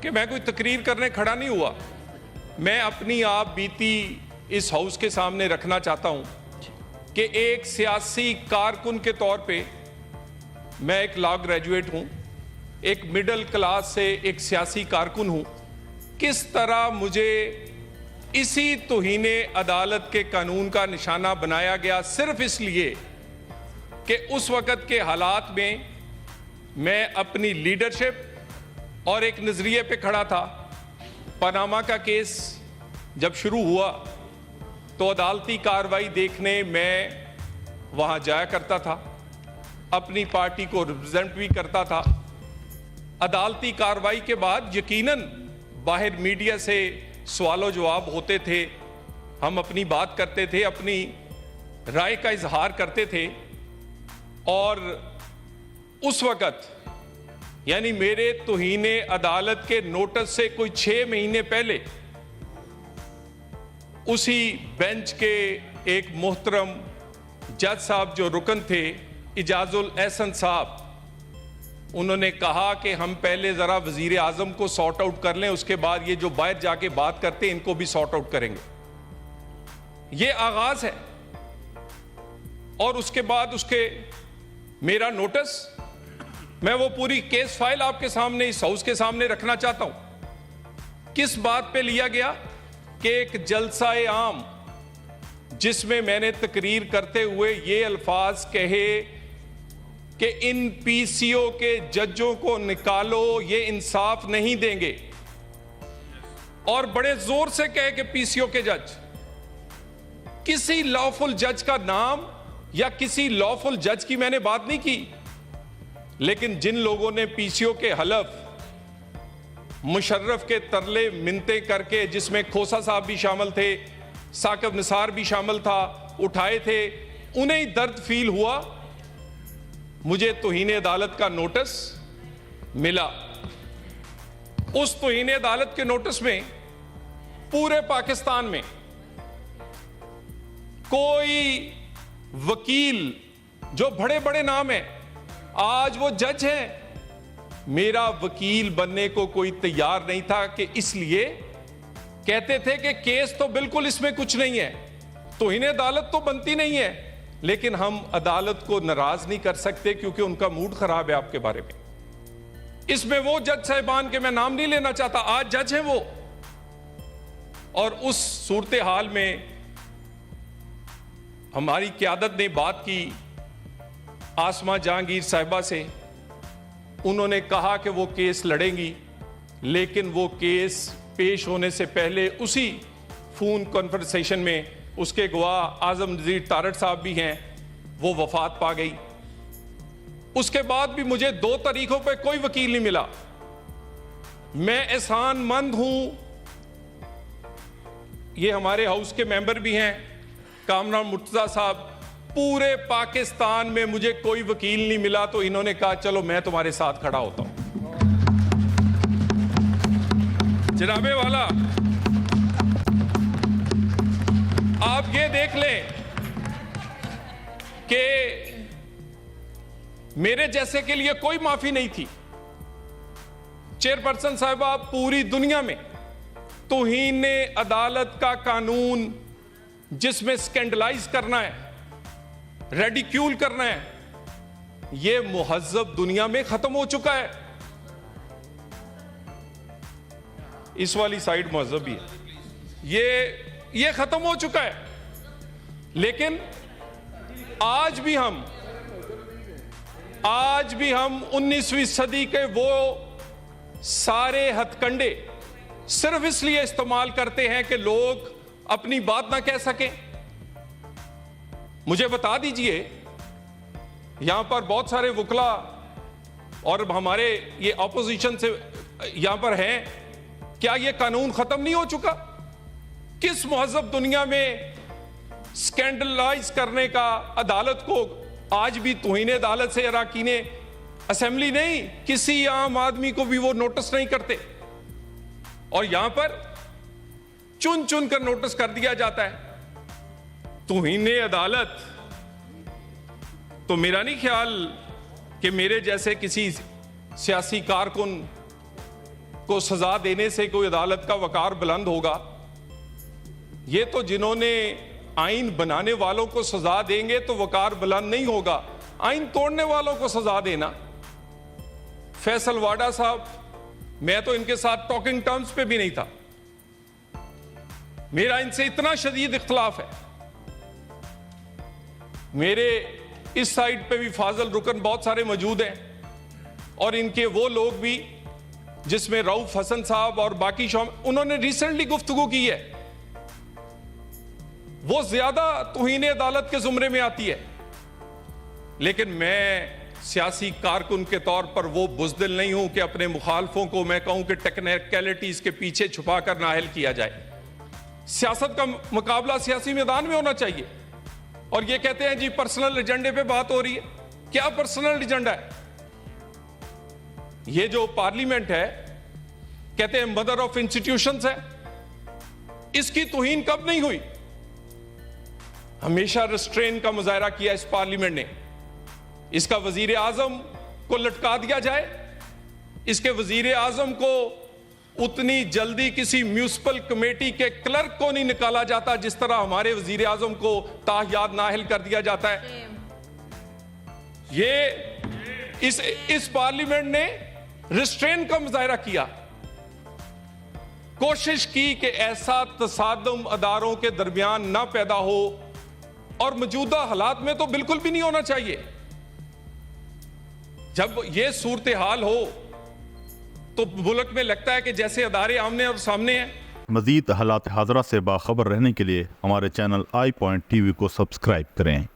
कि मैं कोई तकरीर करने खड़ा नहीं हुआ। मैं अपनी आप बीती इस हाउस के सामने रखना चाहता हूं कि एक सियासी कारकुन के तौर पे मैं एक लॉ ग्रेजुएट हूं, एक मिडिल क्लास से एक सियासी कारकुन हूं। किस तरह मुझे इसी तौहीने अदालत के कानून का निशाना बनाया गया सिर्फ इसलिए कि उस वक़्त के हालात में मैं अपनी लीडरशिप और एक नज़रिए पे खड़ा था। पनामा का केस जब शुरू हुआ तो अदालती कार्रवाई देखने मैं वहाँ जाया करता था, अपनी पार्टी को रिप्रेजेंट भी करता था। अदालती कार्रवाई के बाद यकीनन बाहर मीडिया से सवाल जवाब होते थे, हम अपनी बात करते थे, अपनी राय का इजहार करते थे। और उस वक़्त यानी मेरे तौहीने अदालत के नोटिस से कोई 6 महीने पहले उसी बेंच के एक मोहतरम जज साहब जो रुकन थे, इजाजुल एहसन साहब, उन्होंने कहा कि हम पहले ज़रा वज़ीर आज़म को सॉर्ट आउट कर लें, उसके बाद ये जो बाहर जाके बात करते हैं इनको भी सॉर्ट आउट करेंगे। ये आगाज़ है। और उसके बाद उसके मेरा नोटिस, मैं वो पूरी केस फाइल आपके सामने इस हाउस के सामने रखना चाहता हूं। किस बात पे लिया गया कि एक जलसा-ए आम जिसमें मैंने तकरीर करते हुए ये अल्फाज कहे कि इन पीसीओ के जजों को निकालो, ये इंसाफ नहीं देंगे, और बड़े जोर से कहे कि पीसीओ के जज, किसी लॉफुल जज का नाम या किसी लॉफुल जज की मैंने बात नहीं की, लेकिन जिन लोगों ने पीसीओ के हलफ मुशर्रफ के तरले मिन्नतें करके, जिसमें खोसा साहब भी शामिल थे, साकिब निसार भी शामिल था, उठाए थे, उन्हें ही दर्द फील हुआ। मुझे तौहीने अदालत का नोटिस मिला। उस तौहीने अदालत के नोटिस में पूरे पाकिस्तान में कोई वकील जो बड़े बड़े नाम हैं, आज वो जज हैं, मेरा वकील बनने को कोई तैयार नहीं था। कि इसलिए कहते थे कि केस तो बिल्कुल इसमें कुछ नहीं है, तौहीने अदालत तो बनती नहीं है, लेकिन हम अदालत को नाराज नहीं कर सकते क्योंकि उनका मूड खराब है आपके बारे में। इसमें वो जज साहिबान के मैं नाम नहीं लेना चाहता, आज जज हैं वो। और उस सूरत हाल में हमारी क़यादत ने बात की आसमा जहांगीर साहिबा से। उन्होंने कहा कि वो केस लड़ेंगी, लेकिन वो केस पेश होने से पहले उसी फोन कॉन्वर्सेशन में उसके गवाह आजम नज़ीर तारड़ साहब भी हैं, वो वफात पा गई। उसके बाद भी मुझे 2 तारीखों पे कोई वकील नहीं मिला। मैं एहसानमंद हूं, ये हमारे हाउस के मेंबर भी हैं कामरान मुर्तजा साहब, पूरे पाकिस्तान में मुझे कोई वकील नहीं मिला, तो इन्होंने कहा चलो मैं तुम्हारे साथ खड़ा होता हूं। जनाबे वाला, आप ये देख लें कि मेरे जैसे के लिए कोई माफी नहीं थी। चेयरपर्सन साहिबा, पूरी दुनिया में तौहीने अदालत का कानून जिसमें स्कैंडलाइज करना है, रेडिक्यूल करना है, यह मुहज्जब दुनिया में खत्म हो चुका है। इस वाली साइड मुहज्जब ही है, ये खत्म हो चुका है। लेकिन आज भी हम 19वीं सदी के वो सारे हथकंडे सिर्फ इसलिए इस्तेमाल करते हैं कि लोग अपनी बात ना कह सकें। मुझे बता दीजिए, यहां पर बहुत सारे वकला और हमारे ये ऑपोजिशन से यहां पर हैं, क्या ये कानून खत्म नहीं हो चुका? किस मुहज्जब दुनिया में स्कैंडलाइज करने का अदालत को आज भी तौहीने अदालत से अराकीन असेंबली नहीं, किसी आम आदमी को भी वो नोटिस नहीं करते, और यहां पर चुन चुन कर नोटिस कर दिया जाता है। तौहीने अदालत तो मेरा नहीं ख्याल कि मेरे जैसे किसी सियासी कारकुन को सजा देने से कोई अदालत का वकार बुलंद होगा। ये तो जिन्होंने आइन बनाने वालों को सजा देंगे तो वकार बुलंद नहीं होगा, आइन तोड़ने वालों को सजा देना। फैसल वाडा साहब, मैं तो इनके साथ टॉकिंग टर्म्स पे भी नहीं था, मेरा इनसे इतना शदीद इख्तलाफ है। मेरे इस साइड पे भी फाजल रुकन बहुत सारे मौजूद हैं और इनके वो लोग भी जिसमें रऊफ हसन साहब और बाकी उन्होंने रिसेंटली गुफ्तगू की है, वो ज्यादा तौहीन अदालत के जुमरे में आती है। लेकिन मैं सियासी कारकुन के तौर पर वो बुज़दिल नहीं हूं कि अपने मुखालफों को मैं कहूं कि टेक्निकलिटीज के पीछे छुपा कर नाअहल किया जाए। सियासत का मुकाबला सियासी मैदान में होना चाहिए। और ये कहते हैं जी पर्सनल एजेंडे पे बात हो रही है, क्या पर्सनल एजेंडा है? ये जो पार्लियामेंट है, कहते हैं मदर ऑफ इंस्टीट्यूशंस है, इसकी तौहीन कब नहीं हुई? हमेशा रिस्ट्रेन का मुजाहरा किया इस पार्लियामेंट ने। इसका वजीर आजम को लटका दिया जाए, इसके वजीर आजम को उतनी जल्दी किसी म्यूनिसिपल कमेटी के क्लर्क को नहीं निकाला जाता जिस तरह हमारे वजीर आजम को ताहयात नाअहल कर दिया जाता है। ये इस पार्लियामेंट ने रिस्ट्रेन का मुजाहरा किया, कोशिश की कि ऐसा तसादुम अदारों के दरमियान ना पैदा हो, और मौजूदा हालात में तो बिल्कुल भी नहीं होना चाहिए। जब ये सूरत हाल हो तो मुल्क में लगता है कि जैसे अदारे आमने और सामने हैं। मज़ीद हालात हाज़रा से बाखबर रहने के लिए हमारे चैनल आई पॉइंट टीवी को सब्सक्राइब करें।